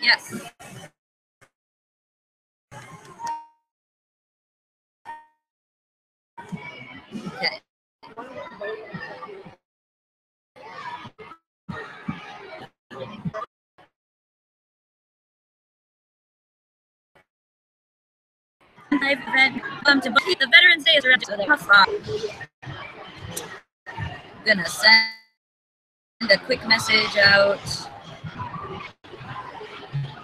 Yes. Okay. Event. The Veterans Day is around, so I'm gonna send a quick message out.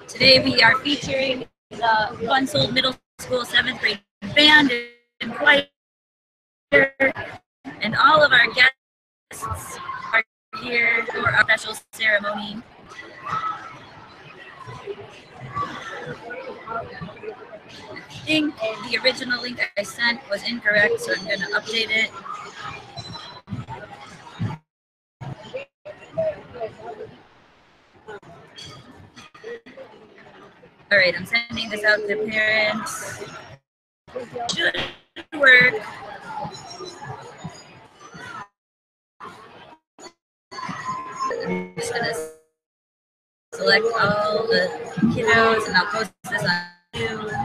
Today we are featuring the Bunsold Middle School 7th grade band and choir, and all of our guests are here for our special ceremony. I think the original link I sent was incorrect, so I'm going to update it. All right, I'm sending this out to parents. Should work. I'm just going to select all the kiddos and I'll post this on YouTube.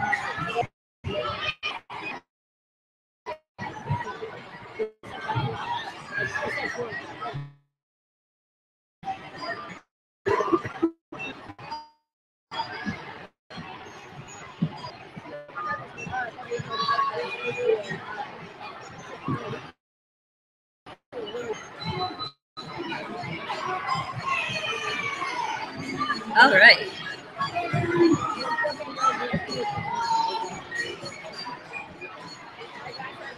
All right.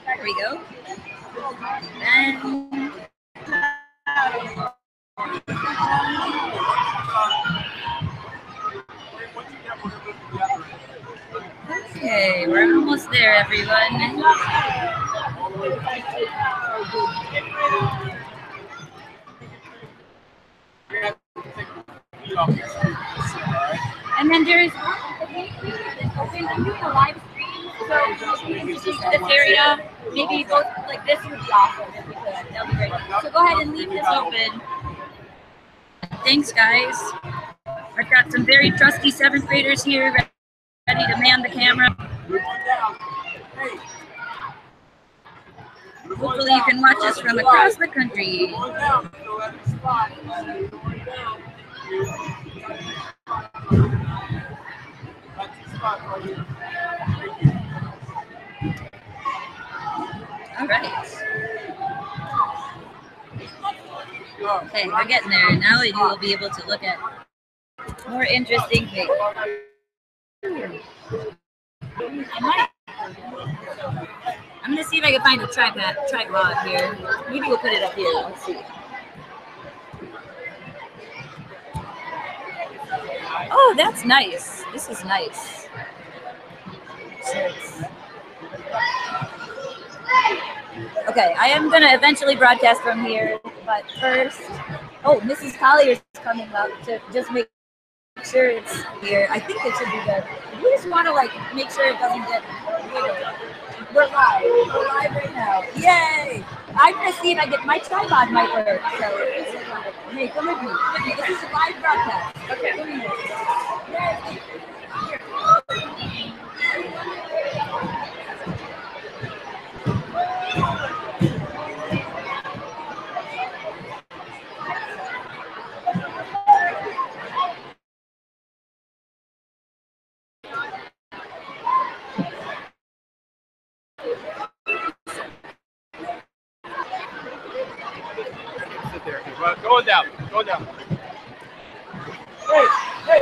There we go. And okay, we're almost there, everyone. And then there's open. I'm doing a live stream, so you can just use this area. Maybe both like this would be awesome if we could. That'll be great. So go ahead and leave this open. Thanks, guys. I've got some very trusty 7th graders here ready to man the camera. Hopefully you can watch us from across the country. All right. Okay, we're getting there. Now you will be able to look at more interesting things. I'm going to see if I can find a tripod here. Maybe we'll put it up here. Let's see. Oh, that's nice. This is nice. Okay, I am going to eventually broadcast from here, but first, oh, Mrs. Collier's coming up to just make sure it's here. I think it should be good. We just want to like make sure it doesn't get weird. We're live. We're live right now. Yay! I'm going to see if I get my tripod might work. So, hey, come with me. This is a live broadcast. Okay. Come here. Yay. Go down. Go down. Hey, hey,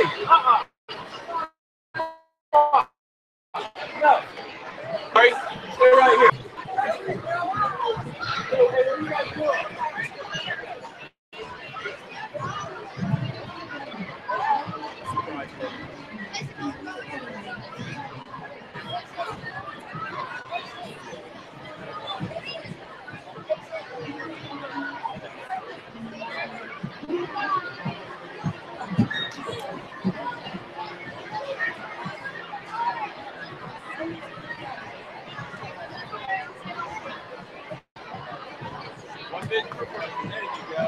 No. All right, stay right here. Hey, what are you guys doing? One bit. There you go.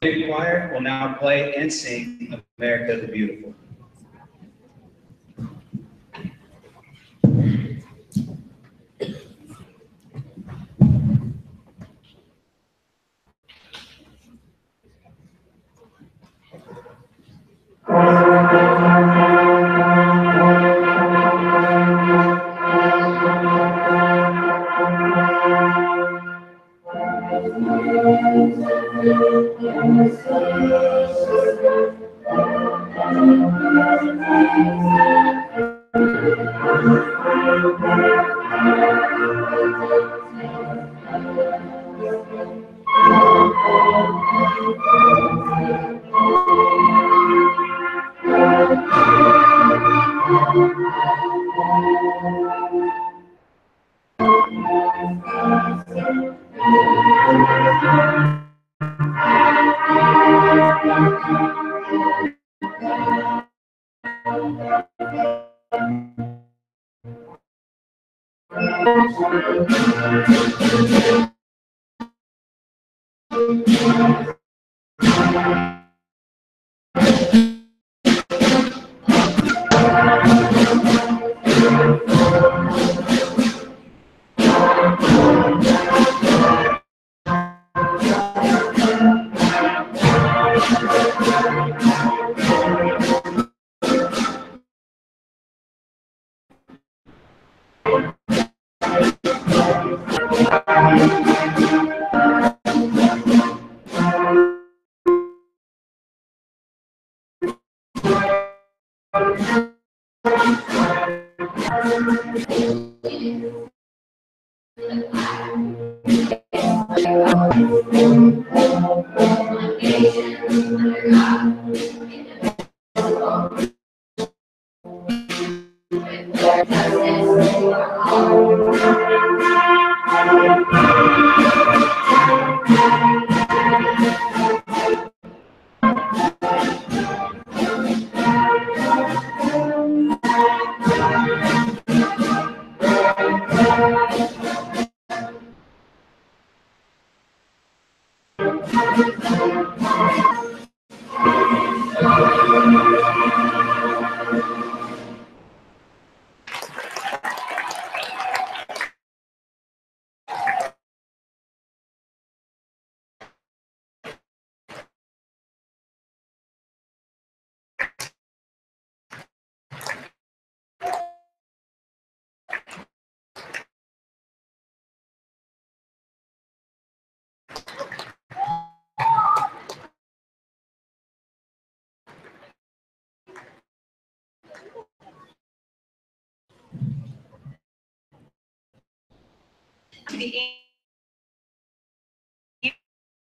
The choir will now play and sing America the Beautiful.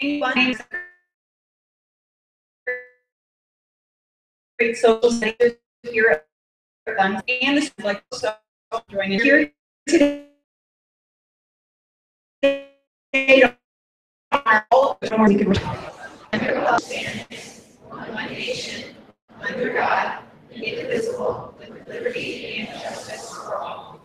The great social studies here at Bunsold, and this is like so joining here today. One nation, under God, indivisible, with liberty and justice for all.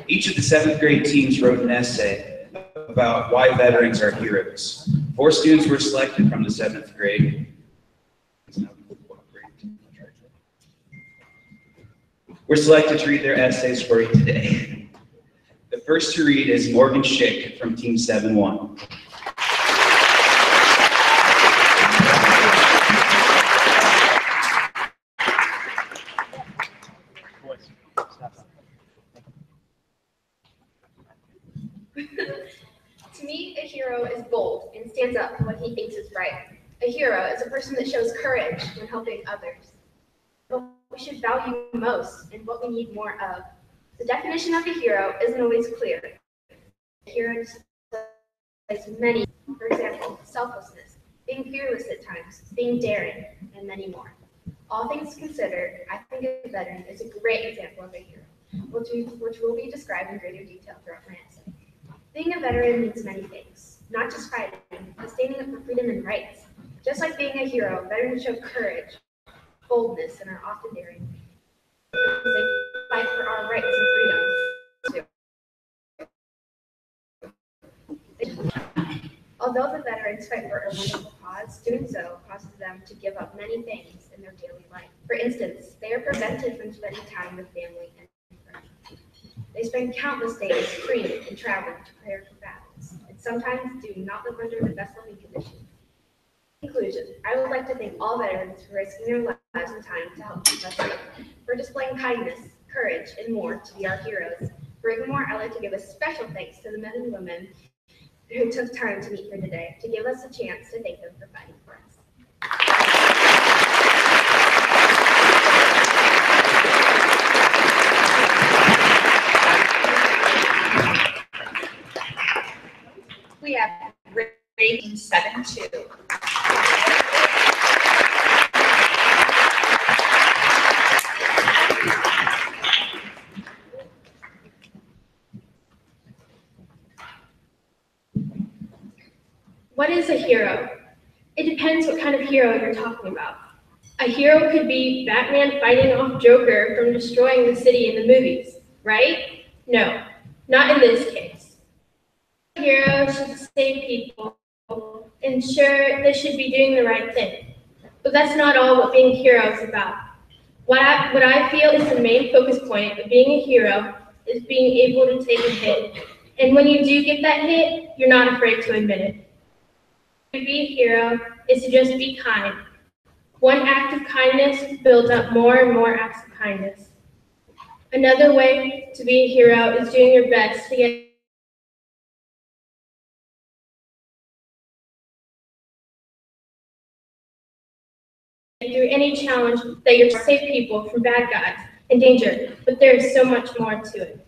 Each of the 7th grade teams wrote an essay about why veterans are heroes. 4 students were selected from the 7th grade. We're selected to read their essays for you today. The first to read is Morgan Schick from Team 7-1. To me, a hero is bold and stands up for what he thinks is right. A hero is a person that shows courage when helping others. What we should value most and what we need more of. The definition of a hero isn't always clear. A hero displays many, for example, selflessness, being fearless at times, being daring, and many more. All things considered, I think a veteran is a great example of a hero, which will be described in greater detail throughout my essay. Being a veteran means many things, not just fighting, but standing up for freedom and rights. Just like being a hero, veterans show courage, boldness, and are often daring. They fight for our rights and freedoms too. Although the veterans fight for a wonderful cause, doing so causes them to give up many things in their daily life. For instance, they are prevented from spending time with family and friends. They spend countless days free and traveling to prepare for battles, and sometimes do not live under the best living conditions. In conclusion, I would like to thank all veterans for risking their lives and time to help keep us safe, for displaying kindness, courage, and more to be our heroes. Furthermore, I'd like to give a special thanks to the men and women who took time to meet here today to give us a chance to thank them for fighting for us. them too. What is a hero? It depends what kind of hero you're talking about. A hero could be Batman fighting off Joker from destroying the city in the movies, right? No, not in this case. A hero should save people, and sure, they should be doing the right thing. But that's not all what being a hero is about. What I feel is the main focus point of being a hero is being able to take a hit. And when you do get that hit, you're not afraid to admit it. To be a hero is to just be kind. One act of kindness builds up more and more acts of kindness. Another way to be a hero is doing your best to get through any challenge that you're to save people from bad guys and danger, but there is so much more to it.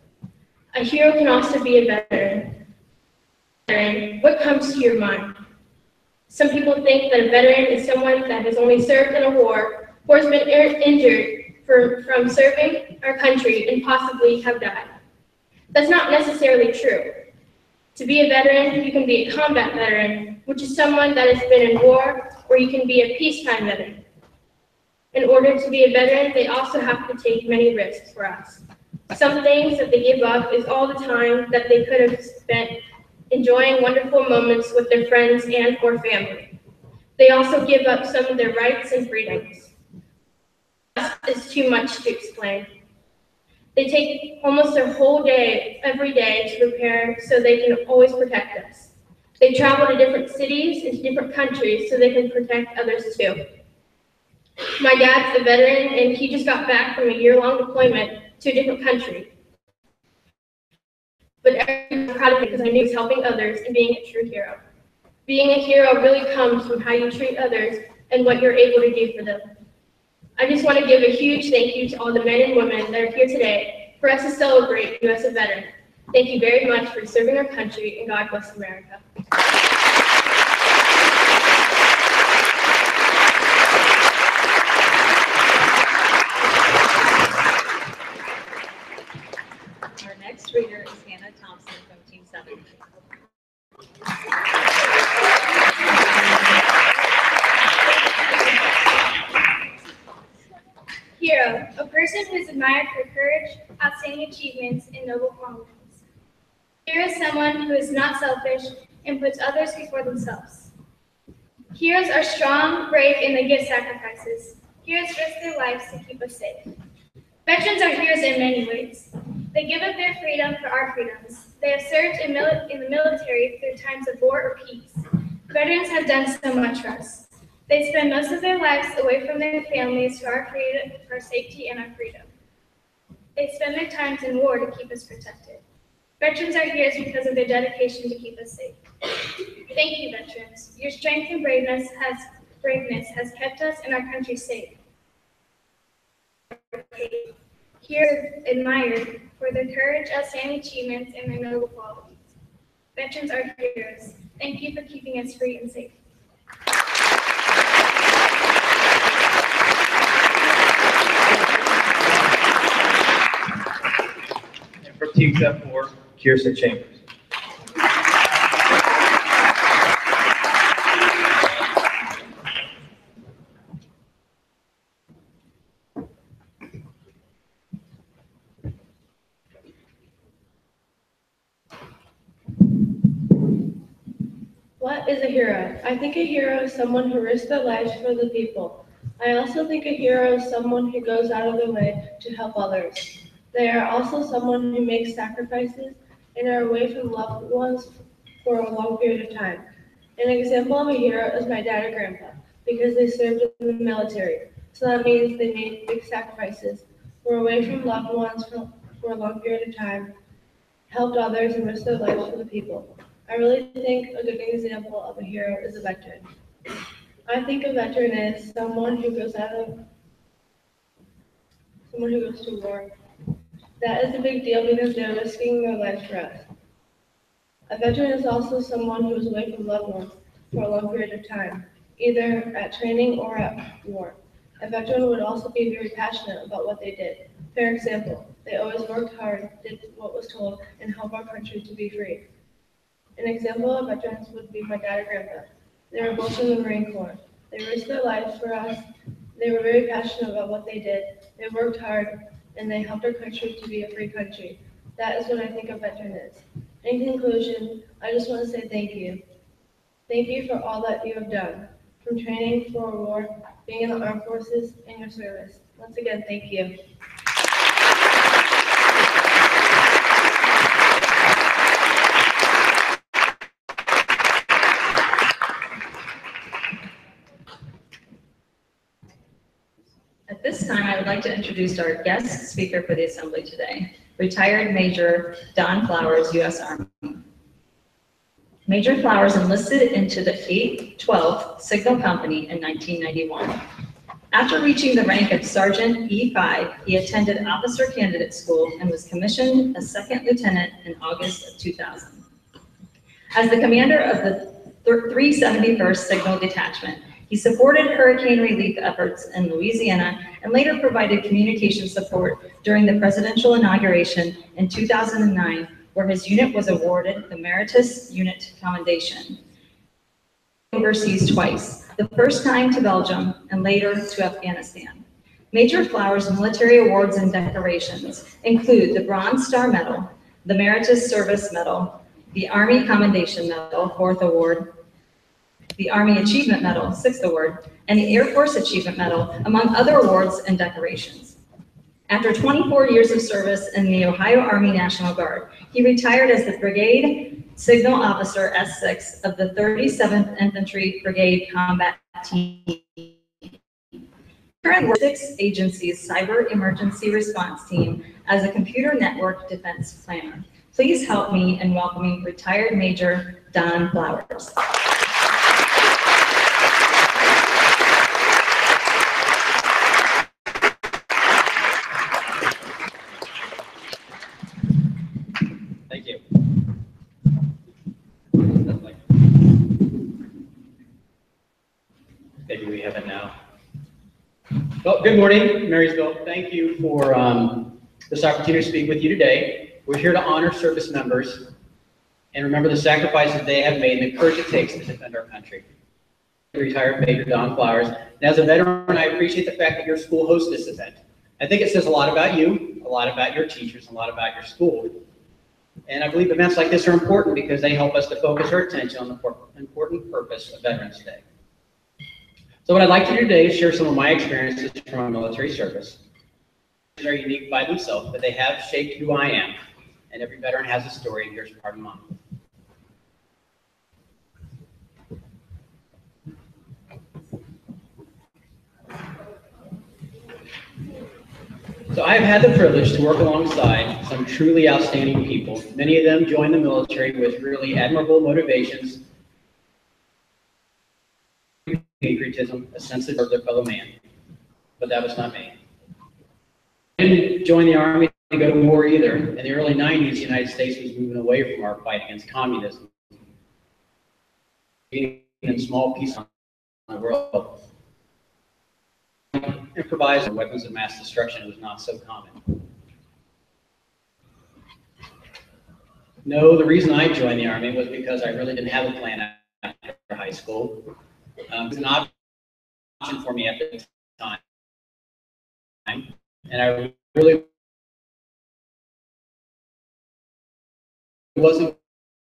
A hero can also be a veteran. What comes to your mind? Some people think that a veteran is someone that has only served in a war or has been injured from serving our country and possibly have died. That's not necessarily true. To be a veteran, you can be a combat veteran, which is someone that has been in war, or you can be a peacetime veteran. In order to be a veteran, they also have to take many risks for us. Some things that they give up is all the time that they could have spent enjoying wonderful moments with their friends and or family. They also give up some of their rights and freedoms. It's too much to explain. They take almost their whole day, every day, to prepare so they can always protect us. They travel to different cities and to different countries so they can protect others too. My dad's a veteran and he just got back from a year-long deployment to a different country. But I'm proud of him because I knew he was helping others and being a true hero. Being a hero really comes from how you treat others and what you're able to do for them. I just want to give a huge thank you to all the men and women that are here today for us to celebrate you as a veteran. Thank you very much for serving our country, and God bless America. Our next reader is Hannah Thompson from Team 7. Hero, a person who is admired for courage, outstanding achievements, and noble qualities. Hero is someone who is not selfish and puts others before themselves. Heroes are strong, brave, and they give sacrifices. Heroes risk their lives to keep us safe. Veterans are heroes in many ways. They give up their freedom for our freedoms. They have served in the military through times of war or peace. Veterans have done so much for us. They spend most of their lives away from their families for our freedom, for our safety and our freedom. They spend their times in war to keep us protected. Veterans are heroes because of their dedication to keep us safe. Thank you, veterans. Your strength and braveness has kept us and our country safe. Heroes admired for their courage, outstanding achievements, and their noble qualities. Veterans are heroes. Thank you for keeping us free and safe. And for Team 4, Kirsten Chambers. What is a hero? I think a hero is someone who risks their lives for the people. I also think a hero is someone who goes out of their way to help others. They are also someone who makes sacrifices and are away from loved ones for a long period of time. An example of a hero is my dad or grandpa, because they served in the military. So that means they made big sacrifices, were away from loved ones for a long period of time, helped others, and risked their lives for the people. I really think a good example of a hero is a veteran. I think a veteran is someone who goes to war. That is a big deal because they're risking their lives for us. A veteran is also someone who is away from loved ones. for a long period of time, either at training or at war. A veteran would also be very passionate about what they did. For example, they always worked hard, did what was told, and helped our country to be free. An example of veterans would be my dad and grandpa. They were both in the Marine Corps. They risked their lives for us. They were very passionate about what they did. They worked hard, and they helped our country to be a free country. That is what I think a veteran is. In conclusion, I just want to say thank you. Thank you for all that you have done, from training for war, being in the armed forces, and your service. Once again, thank you. At this time, I would like to introduce our guest speaker for the assembly today, retired Major Don Flowers, U.S. Army. Major Flowers enlisted into the 812th Signal Company in 1991. After reaching the rank of Sergeant E5, he attended Officer Candidate School and was commissioned a second lieutenant in August of 2000. As the commander of the 371st Signal Detachment, he supported hurricane relief efforts in Louisiana and later provided communication support during the presidential inauguration in 2009, where his unit was awarded the Meritus Unit Commendation. Overseas twice, the first time to Belgium and later to Afghanistan. Major Flowers' military awards and decorations include the Bronze Star Medal, the Meritus Service Medal, the Army Commendation Medal, 4th Award, the Army Achievement Medal, 6th Award, and the Air Force Achievement Medal, among other awards and decorations. After 24 years of service in the Ohio Army National Guard, he retired as the Brigade Signal Officer S6 of the 37th Infantry Brigade Combat Team. Currently, 6 agencies' Cyber Emergency Response Team as a computer network defense planner. Please help me in welcoming retired Major Don Flowers. Thank you. Maybe we have it now. Well, good morning, Marysville. Thank you for this opportunity to speak with you today. We're here to honor service members and remember the sacrifices they have made and the courage it takes to defend our country. Retired Major Don Flowers. And as a veteran, I appreciate the fact that your school hosts this event. I think it says a lot about you, a lot about your teachers, a lot about your school. And I believe events like this are important because they help us to focus our attention on the important purpose of Veterans Day. So what I'd like to do today is share some of my experiences from our military service. They're unique by themselves, but they have shaped who I am. And every veteran has a story, and here's part of mine. So I've had the privilege to work alongside some truly outstanding people. Many of them joined the military with really admirable motivations, patriotism, a sense of their fellow man. But that was not me. I didn't join the Army to go to war either. In the early 90s, the United States was moving away from our fight against communism. Being in small pieces of the world. Improvised weapons of mass destruction was not so common. No, the reason I joined the Army was because I really didn't have a plan after high school. It was an option for me at the time. And I really wasn't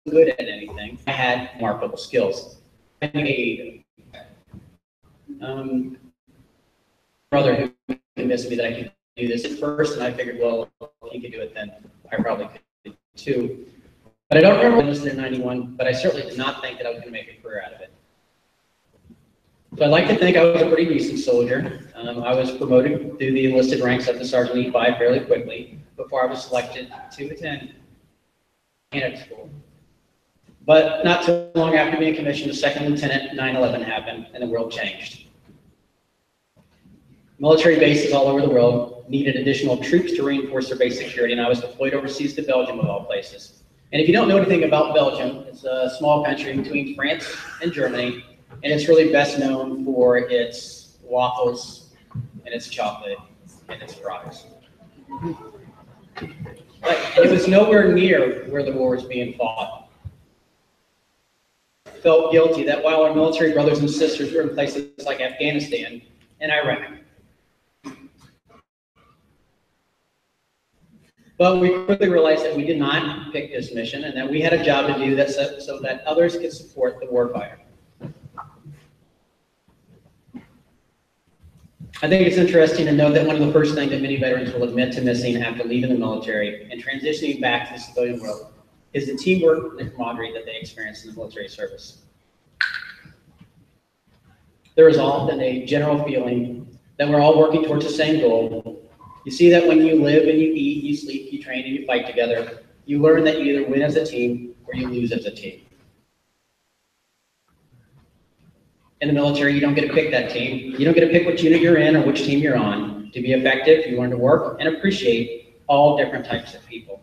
good at anything. I had remarkable skills. I made brother who convinced me that I could do this at first, and I figured, well, if he could do it, then I probably could too. But I don't remember when I was in 91, but I certainly did not think that I was going to make a career out of it. So I'd like to think I was a pretty decent soldier. I was promoted through the enlisted ranks up to Sergeant E5 fairly quickly before I was selected to attend candidate school. But not too long after being commissioned a second lieutenant, 9/11 happened and the world changed. Military bases all over the world needed additional troops to reinforce their base security, and I was deployed overseas to Belgium of all places. And if you don't know anything about Belgium, it's a small country between France and Germany, and it's really best known for its waffles and its chocolate and its fries. But it was nowhere near where the war was being fought. I felt guilty that while our military brothers and sisters were in places like Afghanistan and Iraq, but we quickly realized that we did not pick this mission and that we had a job to do that so that others could support the warfighter. I think it's interesting to note that one of the first things that many veterans will admit to missing after leaving the military and transitioning back to the civilian world is the teamwork and the camaraderie that they experience in the military service. There is often a general feeling that we're all working towards the same goal. You see that when you live and you eat, you sleep, you train, and you fight together, you learn that you either win as a team or you lose as a team. In the military, you don't get to pick that team. You don't get to pick which unit you're in or which team you're on. To be effective, you learn to work and appreciate all different types of people.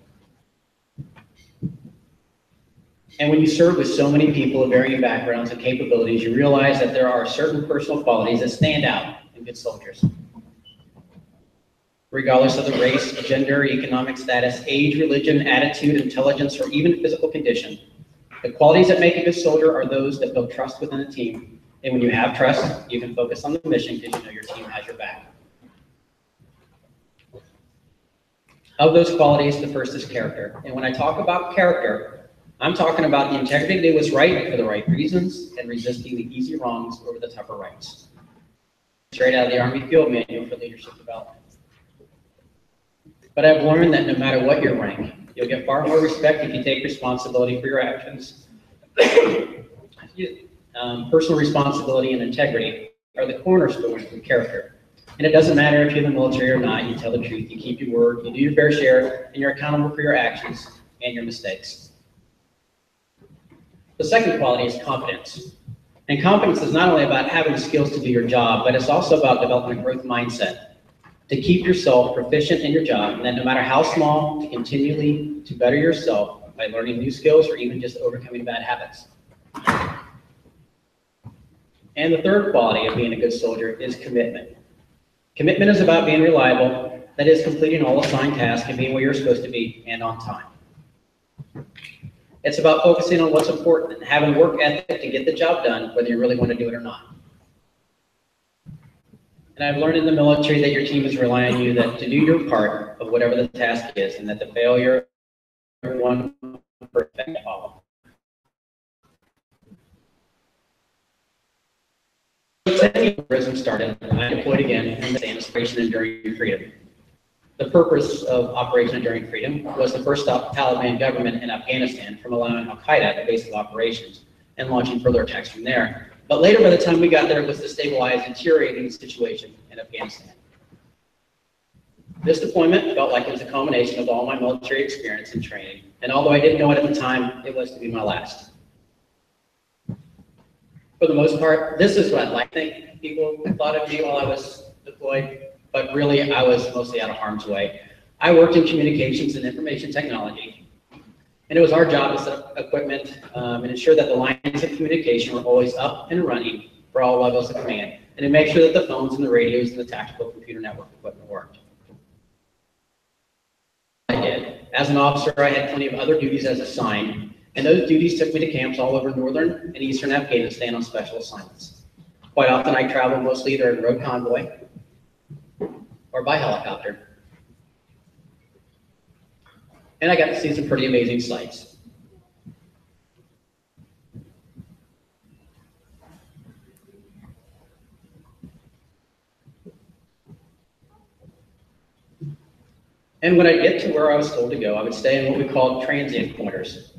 And when you serve with so many people of varying backgrounds and capabilities, you realize that there are certain personal qualities that stand out in good soldiers. Regardless of the race, gender, economic status, age, religion, attitude, intelligence, or even physical condition, the qualities that make a good soldier are those that build trust within a team. And when you have trust, you can focus on the mission because you know your team has your back. Of those qualities, the first is character. And when I talk about character, I'm talking about the integrity to do what's right for the right reasons and resisting the easy wrongs over the tougher rights. Straight out of the Army Field Manual for Leadership Development. But I've learned that no matter what your rank, you'll get far more respect if you take responsibility for your actions. Personal responsibility and integrity are the cornerstones of character. And it doesn't matter if you're in the military or not, you tell the truth, you keep your word, you do your fair share, and you're accountable for your actions and your mistakes. The second quality is competence. And competence is not only about having the skills to do your job, but it's also about developing a growth mindset to keep yourself proficient in your job, and that no matter how small, to continually to better yourself by learning new skills or even just overcoming bad habits. And the third quality of being a good soldier is commitment. Commitment is about being reliable, that is completing all assigned tasks and being where you're supposed to be and on time. It's about focusing on what's important and having work ethic to get the job done, whether you really want to do it or not. And I've learned in the military that your team is relying on you that to do your part of whatever the task is, and that the failure of one perfect all. Heroism started, and I deployed again in the Operation Enduring Freedom. The purpose of Operation Enduring Freedom was to first stop the Taliban government in Afghanistan from allowing Al-Qaeda at the base of operations and launching further attacks from there. But later, by the time we got there, it was to stabilize the deteriorating situation in Afghanistan. This deployment felt like it was a culmination of all my military experience and training, and although I didn't know it at the time, it was to be my last. For the most part, this is what I think people thought of me while I was deployed, but really I was mostly out of harm's way. I worked in communications and information technology, and it was our job to set up equipment and ensure that the lines of communication were always up and running for all levels of command, and to make sure that the phones and the radios and the tactical computer network equipment worked. I did. As an officer, I had plenty of other duties as assigned, and those duties took me to camps all over northern and eastern Afghanistan on special assignments. Quite often I traveled mostly either in road convoy or by helicopter. And I got to see some pretty amazing sights. And when I get to where I was told to go, I would stay in what we call transient quarters.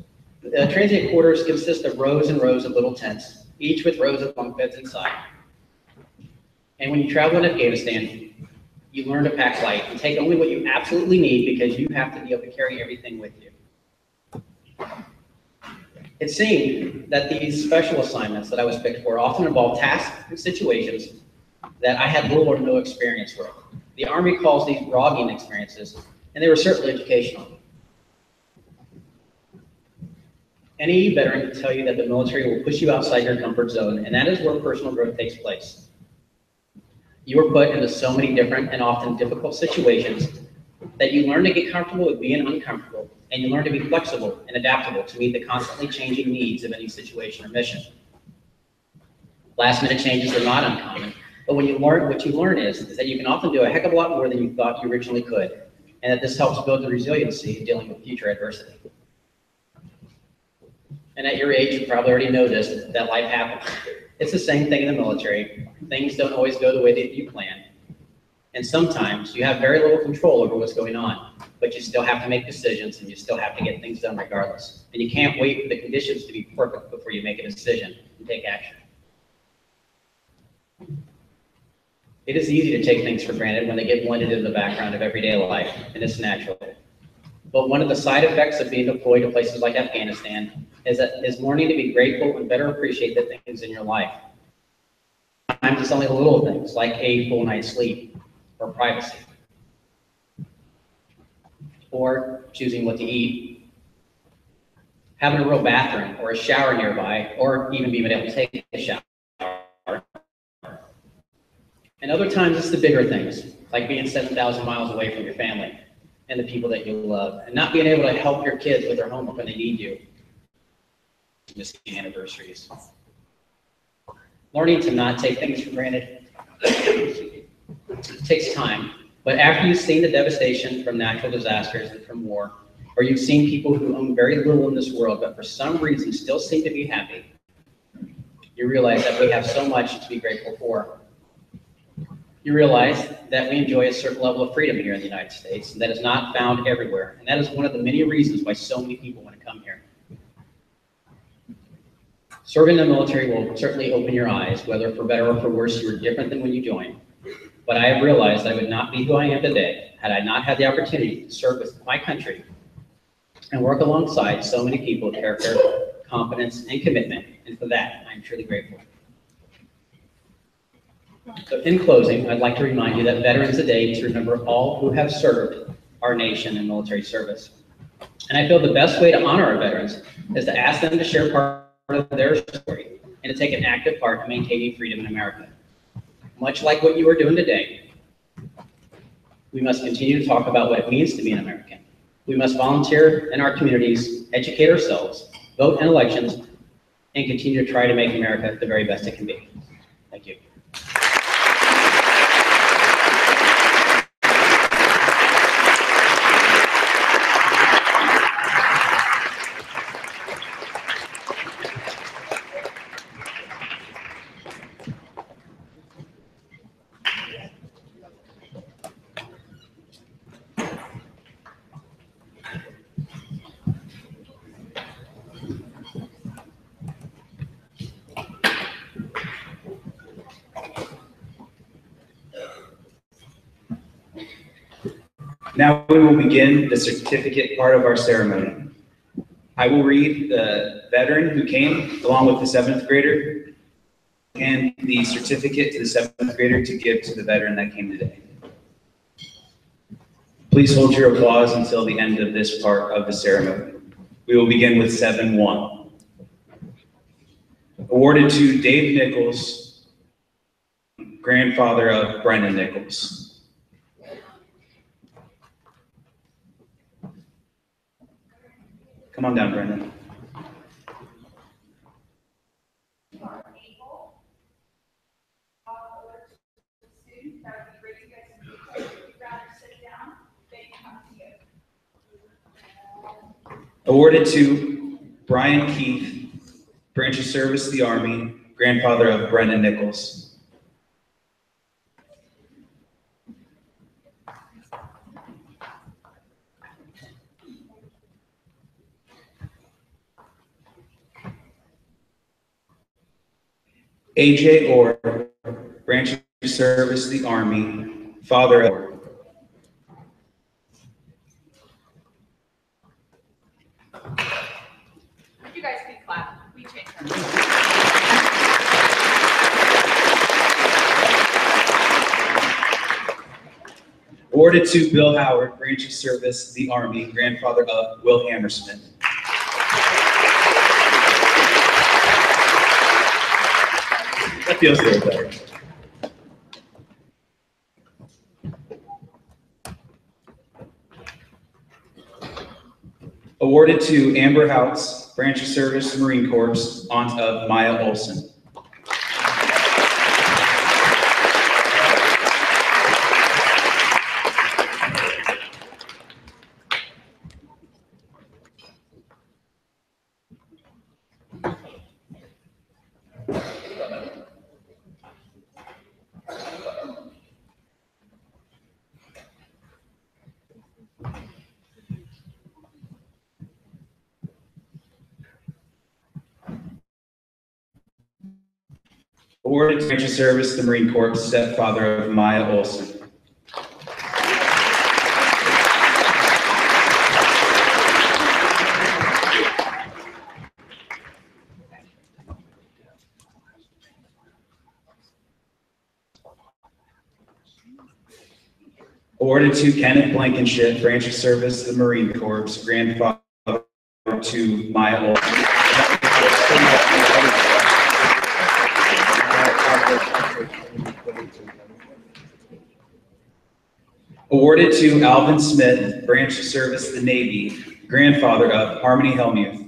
Transient quarters consist of rows and rows of little tents, each with rows of bunk beds inside. And when you travel in Afghanistan, you learn to pack light and take only what you absolutely need because you have to be able to carry everything with you. It seemed that these special assignments that I was picked for often involved tasks and situations that I had little or no experience with. The Army calls these rogging experiences, and they were certainly educational. Any veteran can tell you that the military will push you outside your comfort zone, and that is where personal growth takes place. You are put into so many different and often difficult situations that you learn to get comfortable with being uncomfortable, and you learn to be flexible and adaptable to meet the constantly changing needs of any situation or mission. Last minute changes are not uncommon, but what you learn is that you can often do a heck of a lot more than you thought you originally could, and that this helps build the resiliency in dealing with future adversity. And at your age, you probably already know this, that life happens. It's the same thing in the military. Things don't always go the way that you plan. And sometimes you have very little control over what's going on, but you still have to make decisions and you still have to get things done regardless. And you can't wait for the conditions to be perfect before you make a decision and take action. It is easy to take things for granted when they get blended into the background of everyday life, and it's natural. But one of the side effects of being deployed to places like Afghanistan is learning to be grateful and better appreciate the things in your life. Sometimes it's only the little things, like a full night's sleep, or privacy, or choosing what to eat, having a real bathroom, or a shower nearby, or even being able to take a shower. And other times it's the bigger things, like being 7,000 miles away from your family and the people that you love, and not being able to help your kids with their homework when they need you. Missing anniversaries. Learning to not take things for granted. It takes time, but after you've seen the devastation from natural disasters and from war, or you've seen people who own very little in this world, but for some reason still seem to be happy, you realize that we have so much to be grateful for. You realize that we enjoy a certain level of freedom here in the United States that is not found everywhere, and that is one of the many reasons why so many people want to come here. Serving in the military will certainly open your eyes, whether for better or for worse, you were different than when you joined. But I have realized that I would not be who I am today had I not had the opportunity to serve with my country and work alongside so many people of character, competence, and commitment. And for that, I'm truly grateful. So in closing, I'd like to remind you that Veterans Day is to remember all who have served our nation in military service. And I feel the best way to honor our veterans is to ask them to share part of their story and to take an active part in maintaining freedom in America. Much like what you are doing today, we must continue to talk about what it means to be an American. We must volunteer in our communities, educate ourselves, vote in elections, and continue to try to make America the very best it can be. Thank you. Now we will begin the certificate part of our ceremony. I will read the veteran who came along with the 7th grader and the certificate to the 7th grader to give to the veteran that came today. Please hold your applause until the end of this part of the ceremony. We will begin with 7-1. Awarded to Dave Nichols, grandfather of Brendan Nichols. Come on down, Brendan. Awarded to Brian Keith, branch of service of the Army, grandfather of Brendan Nichols. AJ Orr, branch of service of the Army, father of Orr. You guys can clap. We changed our Awarded to Bill Howard, branch of service of the Army, grandfather of Will Hammersmith. Feels good better. Awarded to Amber Houts, Branch of Service, Marine Corps, aunt of Maya Olson. Awarded to Branch of Service, the Marine Corps, stepfather of Maya Olson. Awarded to Kenneth Blankenship, Branch of Service, the Marine Corps, grandfather to Maya Olson. Awarded to Alvin Smith, Branch of Service, the Navy, grandfather of Harmony Helmuth.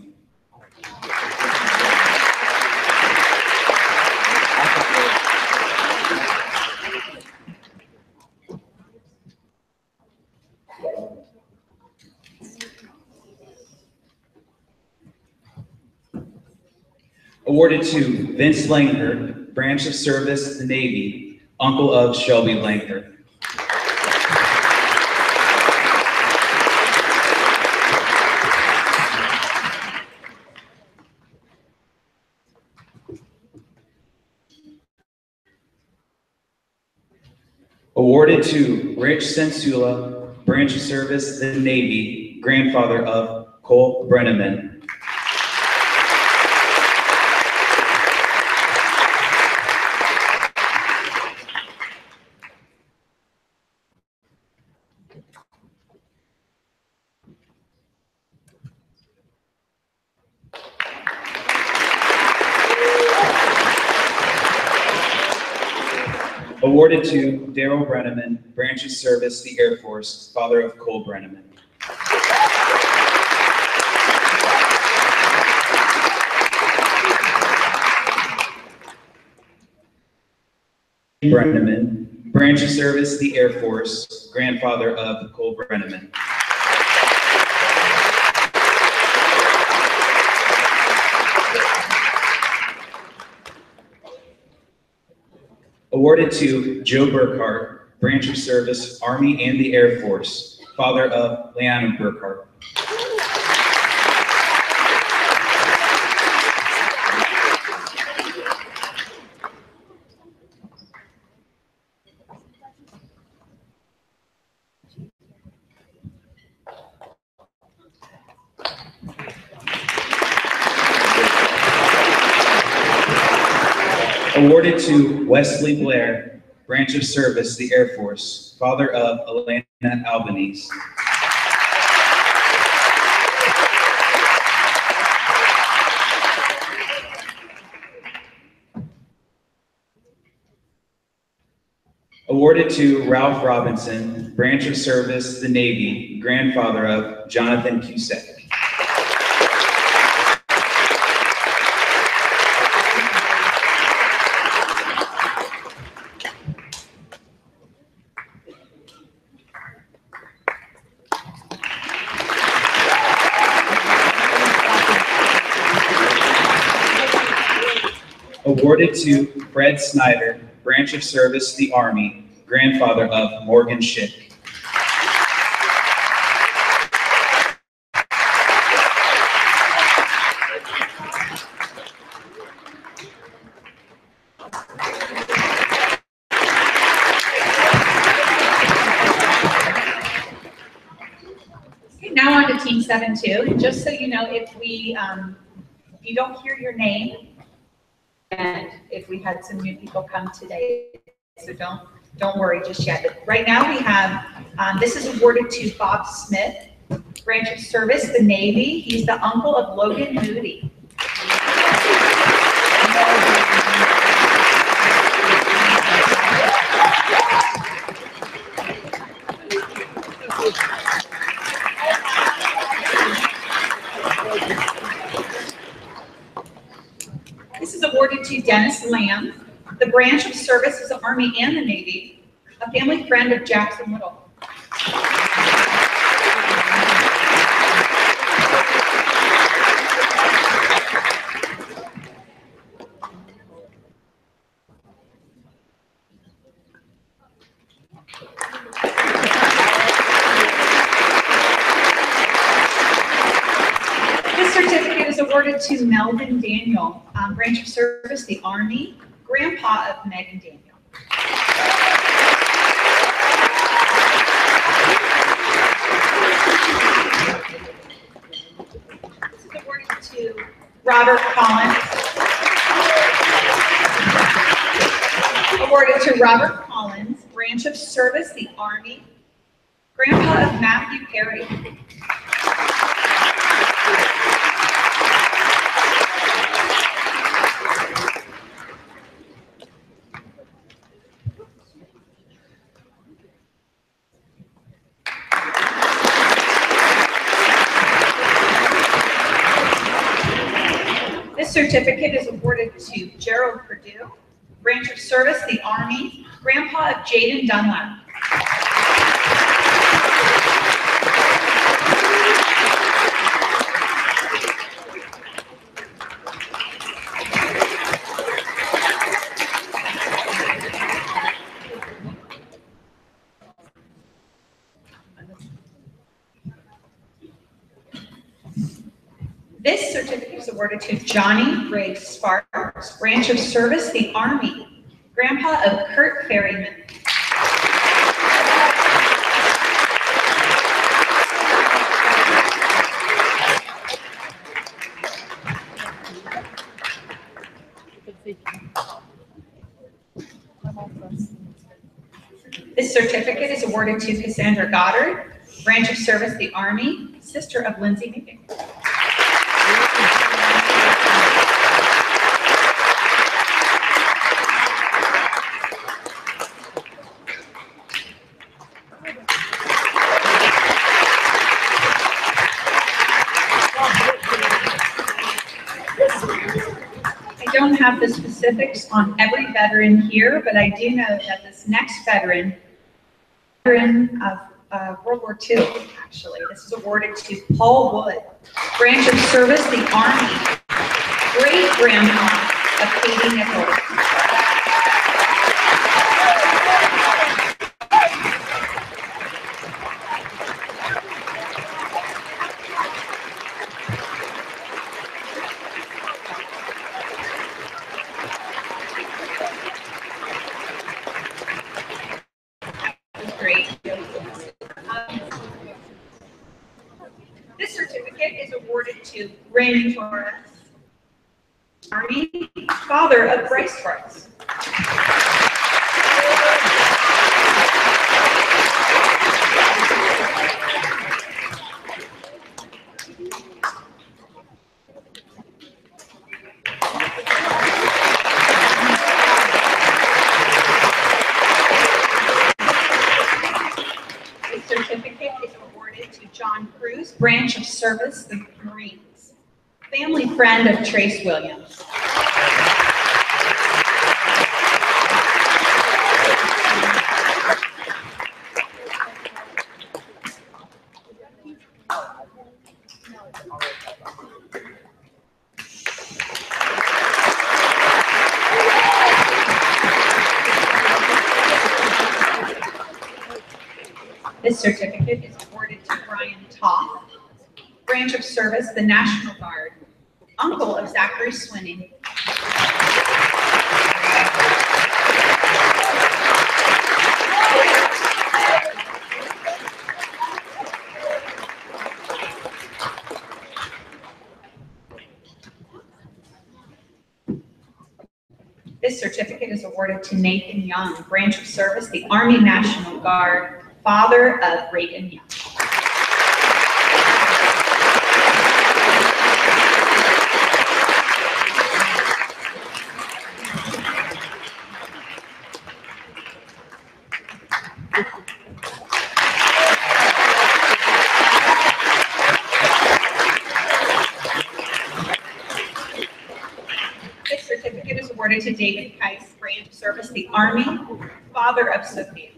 Awarded to Vince Langhert, Branch of Service, the Navy, uncle of Shelby Langhert. Awarded to Rich Sensula, Branch of Service, the Navy, grandfather of Cole Brenneman. Awarded to Daryl Brenneman, Branch of Service, the Air Force, father of Cole Brenneman. Brenneman, Branch of Service, the Air Force, grandfather of Cole Brenneman. Awarded to Joe Burkhart, Branch of Service, Army and the Air Force, father of Leanna Burkhart. Awarded to Wesley Blair, Branch of Service, the Air Force, father of Elena Albanese. Awarded to Ralph Robinson, Branch of Service, the Navy, grandfather of Jonathan Cusack. Awarded to Fred Snyder, Branch of Service, the Army, grandfather of Morgan Schick. Okay, now on to Team 7-2. Just so you know, if you don't hear your name, and if we had some new people come today, so don't worry just yet. But right now we have, this is awarded to Bob Smith, Branch of Service, the Navy. He's the uncle of Logan Moody. awarded to Dennis Lamb. The branch of service is the Army and the Navy, a family friend of Jackson Little. This certificate is awarded to Melvin Daniel, branch of service, the Army, grandpa of Meg and Daniel. This is awarded to Robert Collins. Awarded to Robert Collins, branch of service, the Army, grandpa of Matthew Perry. This certificate is awarded to Gerald Perdue, branch of service, the Army, grandpa of Jaden Dunlap. This certificate is awarded to Johnny Riggs Sparks, branch of service, the Army, grandpa of Kurt Ferryman. This certificate is awarded to Cassandra Goddard, branch of service, the Army, sister of Lindsay Meeting. I don't have the specifics on every veteran here, but I do know that this next veteran of World War II, actually, this is awarded to Paul Wood, branch of service, the Army, great-grandpa of Katie Nichols. This certificate is awarded to Raymond Torres, Army, father of Bryce Torres. This certificate is awarded to John Cruz, branch of service, the Marines, family friend of Trace Williams. This certificate is awarded to Brian Toth, branch of service, the National Guard, uncle of Zachary Swinning. This certificate is awarded to Nathan Young, branch of service, the Army National Guard, father of Reagan Young. awarded to David Keiss, branch of service, the Army, father of Sophia.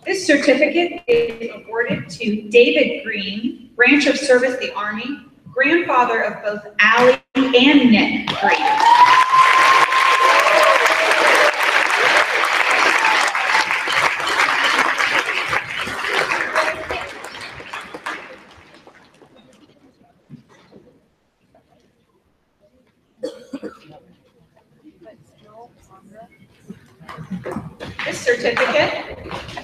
This certificate is awarded to David Green, branch of service, the Army, grandfather of both Allie and Nick Green. This certificate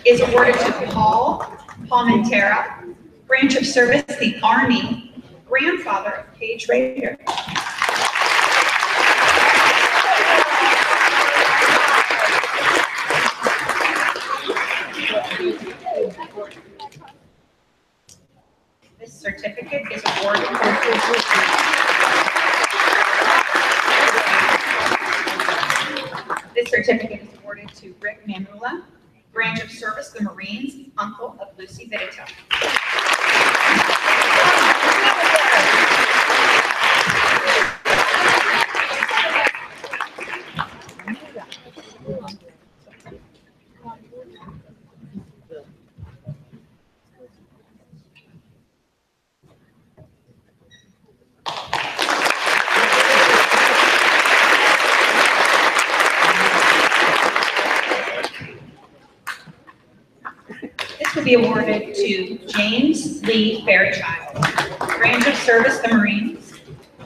is awarded to Paul Palmentera, branch of service, the Army, grandfather of Paige Rader. This certificate is awarded to Rick Mamula, branch of service, the Marines, uncle of Lucy Vitito. Be awarded to James Lee Fairchild, branch of service, the Marines,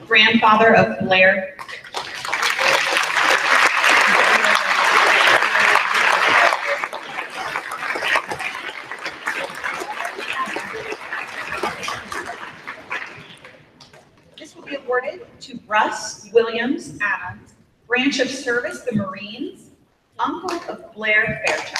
grandfather of Blair. This will be awarded to Russ Williams Adams, branch of service, the Marines, uncle of Blair Fairchild.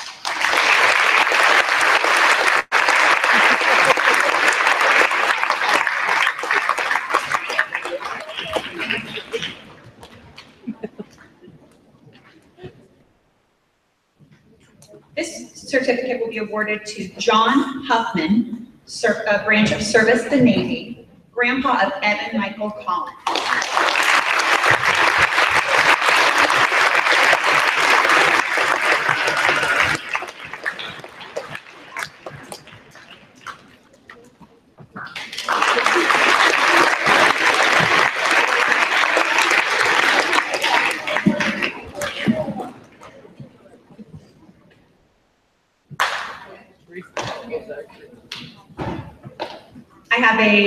This certificate will be awarded to John Huffman, branch of service, the Navy, grandpa of Evan Michael Collins. I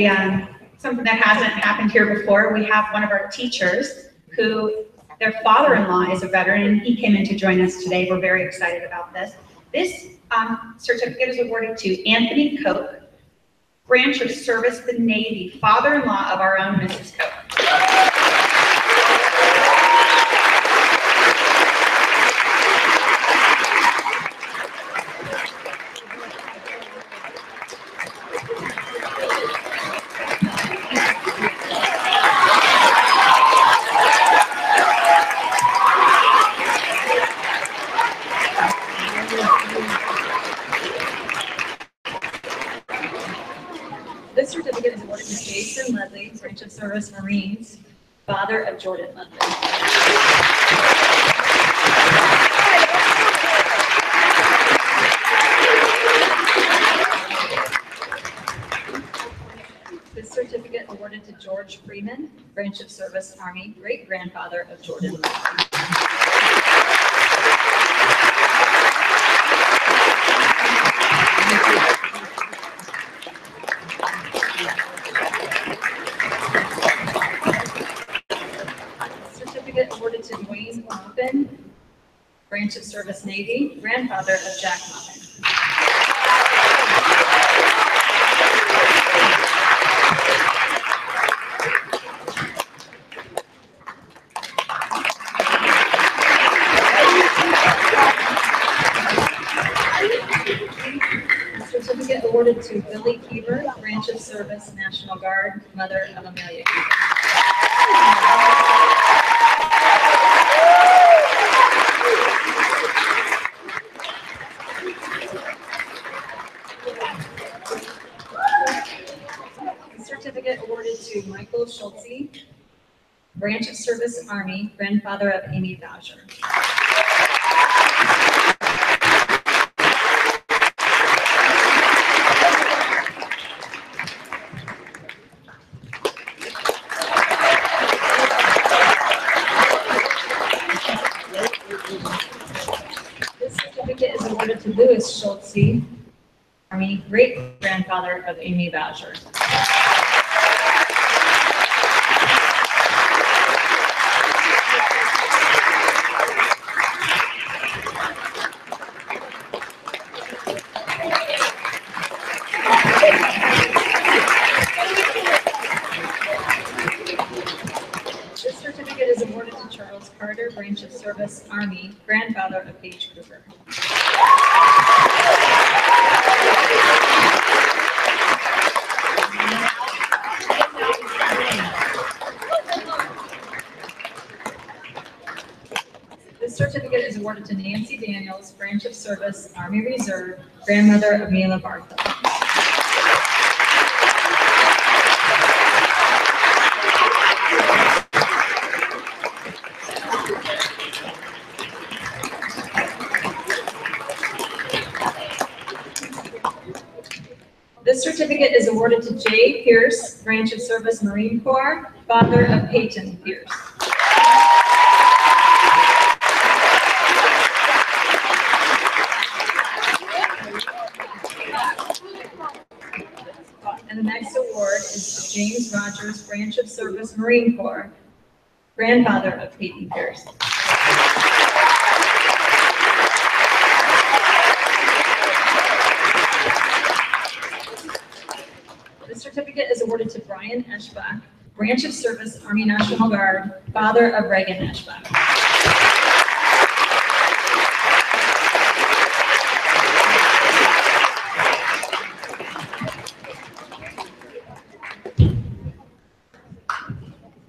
have something that hasn't happened here before. We have one of our teachers who, their father-in-law is a veteran, and he came in to join us today. We're very excited about this. This certificate is awarded to Anthony Koch, branch of service, the Navy, father-in-law of our own Mrs. Koch. This certificate is awarded to Jason Ledley, branch of service, Marines, father of Jordan Ledley. This certificate awarded to George Freeman, branch of service, Army, great-grandfather of Jordan Ledley. Certificate awarded to Dwayne Muffin, branch of service, Navy, grandfather of Jack Muffin. Certificate awarded to Billy Keever, branch of service, National Guard, mother of Amelia Keever. Certificate awarded to Michael Schultze, Branch of Service Army, grandfather of Amy Boucher. This certificate is awarded to Louis Schultze, Army, great-grandfather of Amy Boucher. This certificate is awarded to Charles Carter, Branch of Service Army, grandfather of Paige Kruger. This certificate is awarded to Nancy Daniels, Branch of Service Army Reserve, grandmother of Mila Bartha. This certificate is awarded to Jay Pierce, Branch of Service Marine Corps, father of Peyton Pierce. And the next award is to James Rogers, Branch of Service Marine Corps, grandfather of Peyton Pierce. This certificate is awarded to Brian Eschbach, Branch of Service Army National Guard, father of Reagan Eschbach.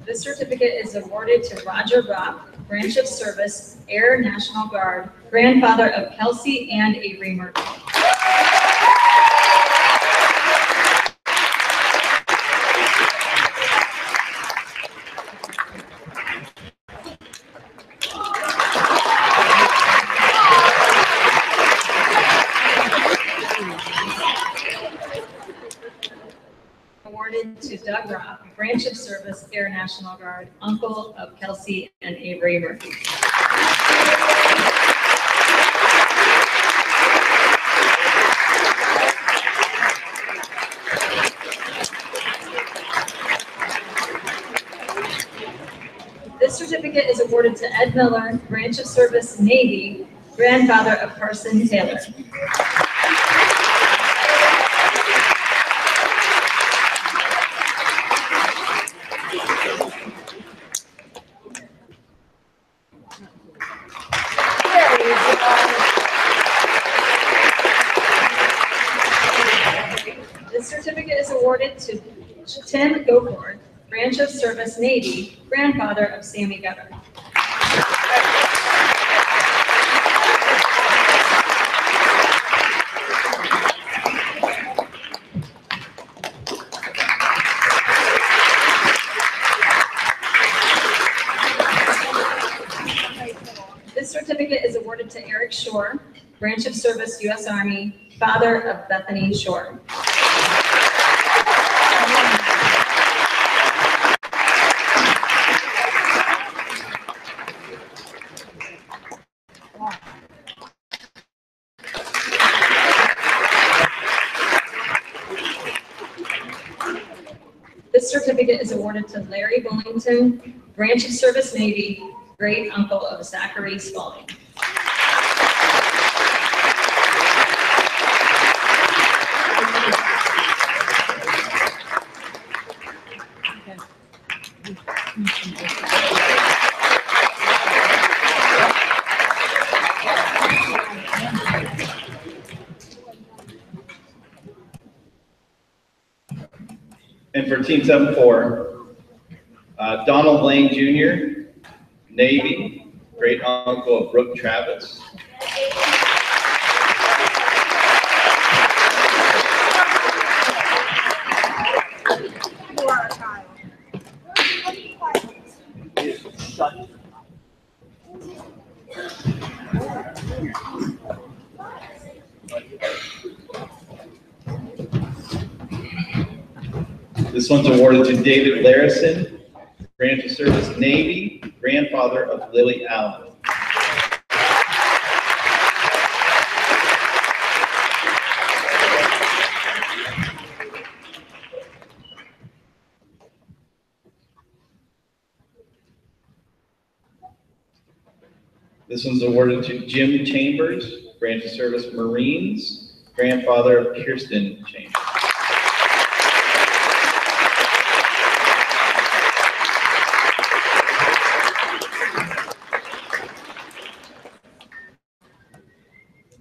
This certificate is awarded to Roger Rock, Branch of Service, Air National Guard, grandfather of Kelsey and Avery Murphy. Awarded to Doug Rock, Branch of Service, Air National Guard, uncle of Kelsey and Avery Murphy. This certificate is awarded to Ed Miller, Branch of Service, Navy, grandfather of Carson Taylor. This certificate is awarded to Tim Goforth, Branch of Service, Navy, grandfather of Sammy Gutter. This certificate is awarded to Eric Shore, Branch of Service, U.S. Army, father of Bethany Shore. This certificate is awarded to Larry Bullington, Branch of Service, Navy, great uncle of Zachary Spalding. And for Team 7-4, Donald Lane Jr., Navy, great uncle of Brooke Travis. This one's awarded to David Larison, Branch of Service Navy, grandfather of Lily Allen. This one's awarded to Jim Chambers, Branch of Service Marines, grandfather of Kirsten Chambers.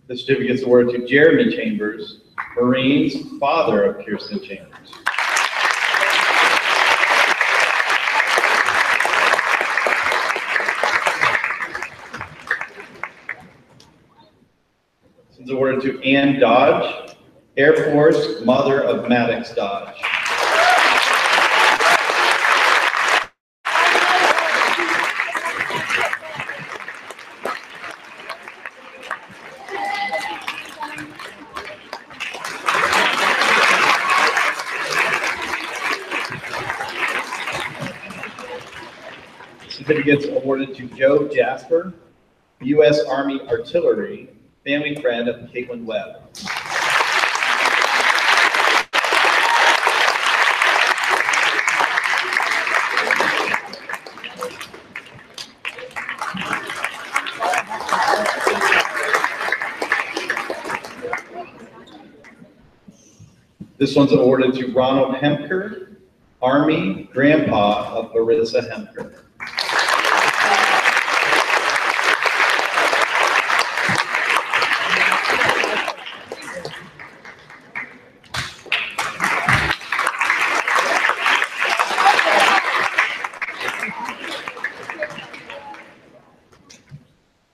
The certificate is awarded to Jeremy Chambers, Marines, father of Kirsten Chambers. This is awarded to Ann Dodge, Air Force, mother of Maddox Dodge. Certificates awarded to Joe Jasper, U.S. Army Artillery, family friend of Caitlin Webb. This one's awarded to Ronald Hemker, Army, grandpa of Marissa Hemker.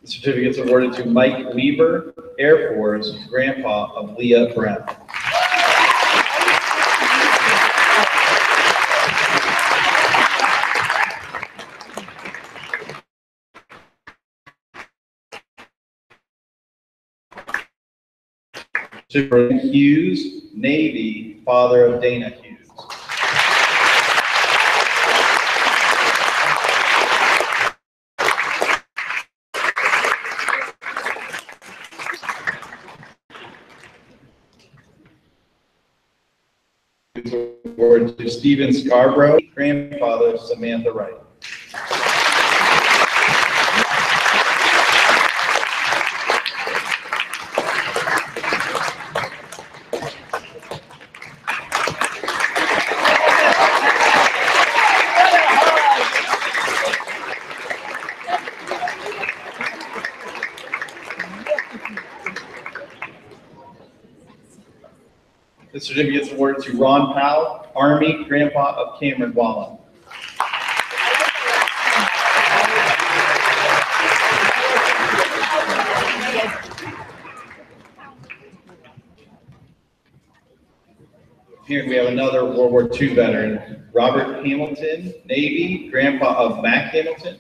The certificate's awarded to Mike Weaver, Air Force, grandpa of Leah Brown. Superintendent Hughes, Navy, father of Dana Hughes. Award to Stephen Scarborough, grandfather of Samantha Wright. The certificate is awarded to Ron Powell, Army, grandpa of Cameron Wallen. Here we have another World War II veteran, Robert Hamilton, Navy, grandpa of Mac Hamilton.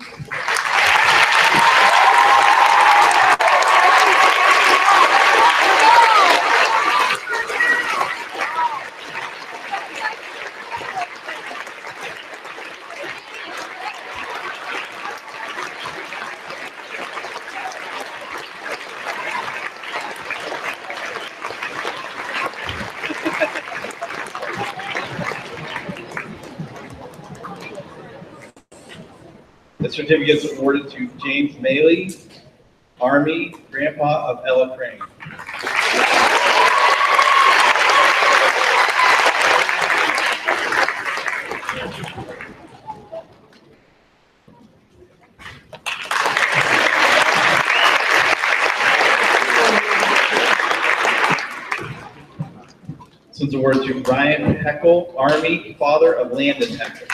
The certificate is awarded to James Maley, Army, grandpa of Ella Crane. This one's awarded to Brian Heckle, Army, father of Landon Heckle.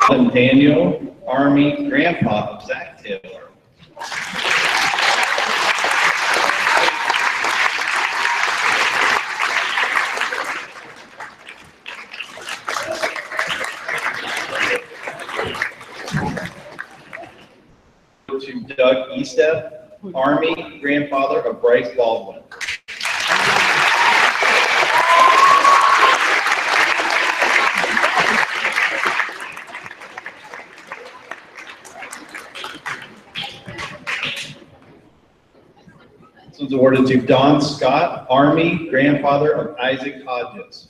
Daniel, Army Grandpa of Zach Taylor. To Doug Estep, Army Grandfather of Bryce Baldwin. This one's awarded to Don Scott, Army Grandfather of Isaac Hodges.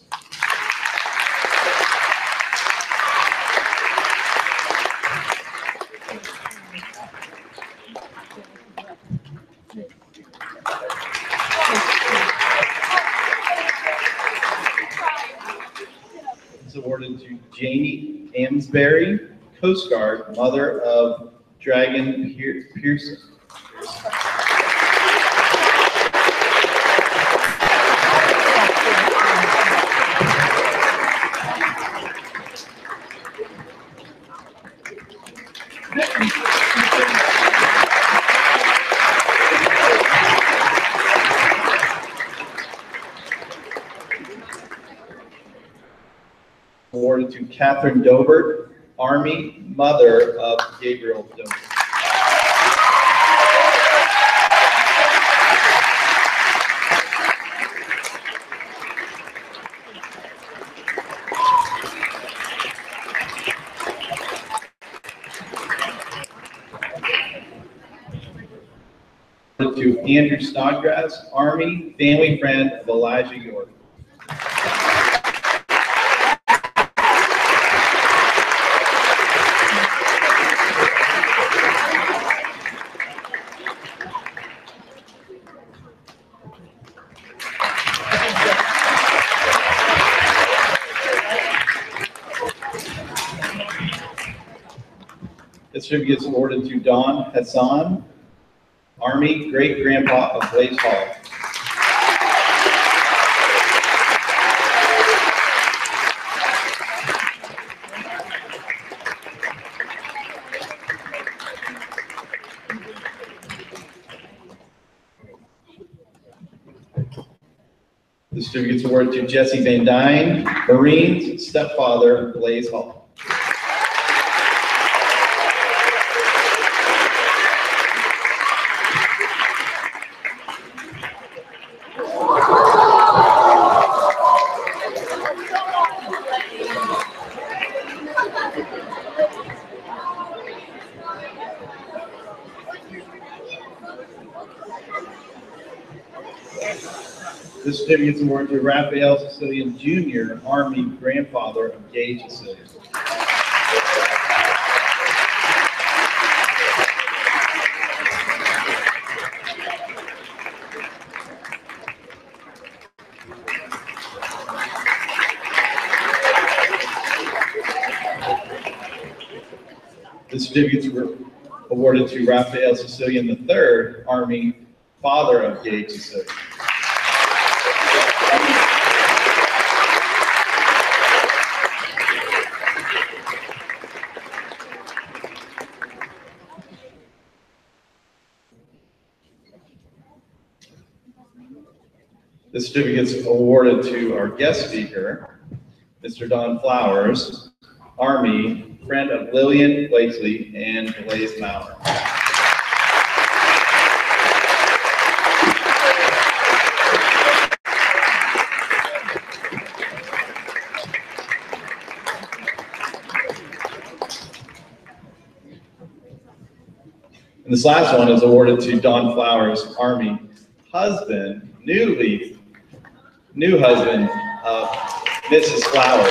It's awarded to Janie Amsbury, Coast Guard, mother of Dragon Pearson. Awarded to Catherine Dobert, Army, mother of Gabriel Dobert. To Andrew Snodgrass, Army, family friend of Elijah York. This certificate is awarded to Don Hassan, Army great-grandpa of Blaze Hall. The certificate is awarded to Jesse Van Dyne, Marines, stepfather of Blaze Hall. This certificate is awarded to Raphael Sicilian Jr., Army grandfather of Gage Sicilian. This certificate is awarded to Raphael Sicilian III, Army father of Gage Sicilian. This certificate is awarded to our guest speaker, Mr. Don Flowers, Army, friend of Lillian Blakely and Blaze Maurer. And this last one is awarded to Don Flowers, Army husband, new husband of Mrs. Flowers.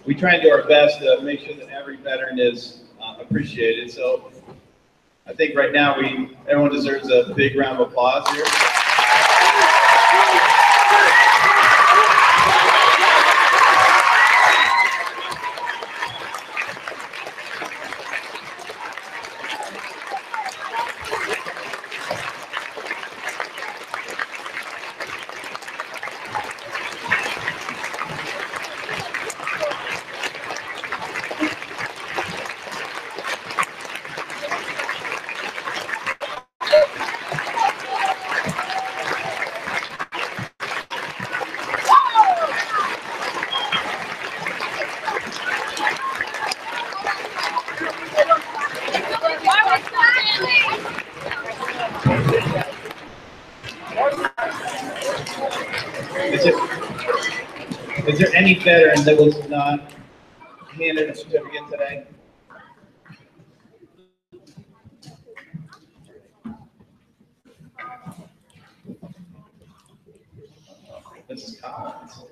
We try and do our best to make sure that every veteran is appreciated. So I think right now everyone deserves a big round of applause here. Is there any veteran that was not handed a certificate today? Mrs. Collins.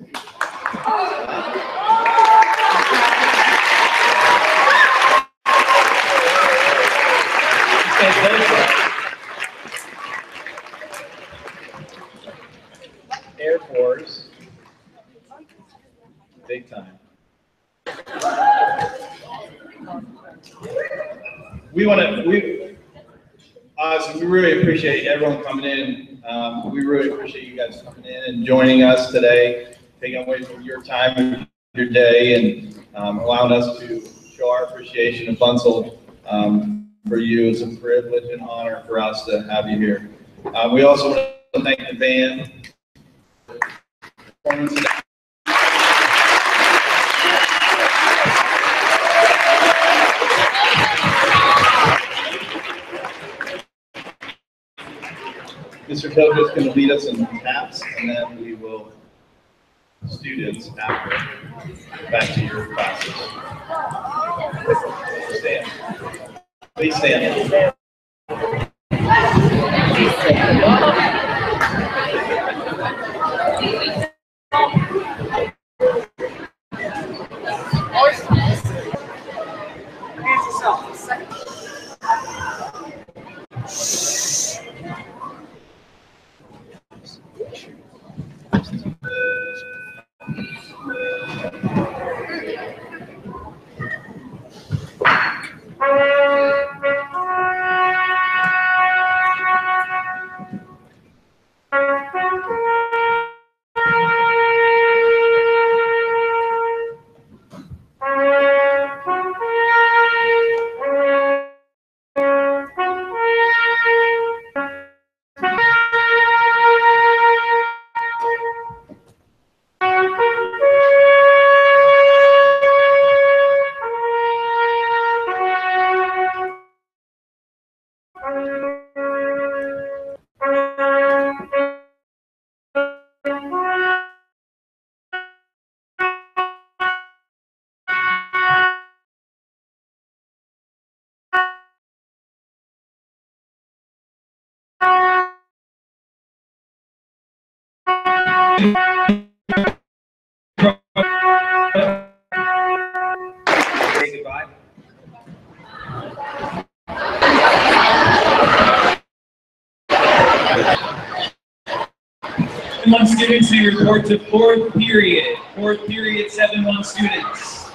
Air Force. Big time. Honestly, we really appreciate everyone coming in. We really appreciate you guys coming in and joining us today, taking away from your time and your day, and allowing us to show our appreciation of Bunsold. For you, it's a privilege and honor for us to have you here. We also want to thank the band. Mr. Coach is going to lead us in taps, and then we will, students, after, back to your classes. Stand. Please stand. Say goodbye. Students may report to fourth period, 7-1 students.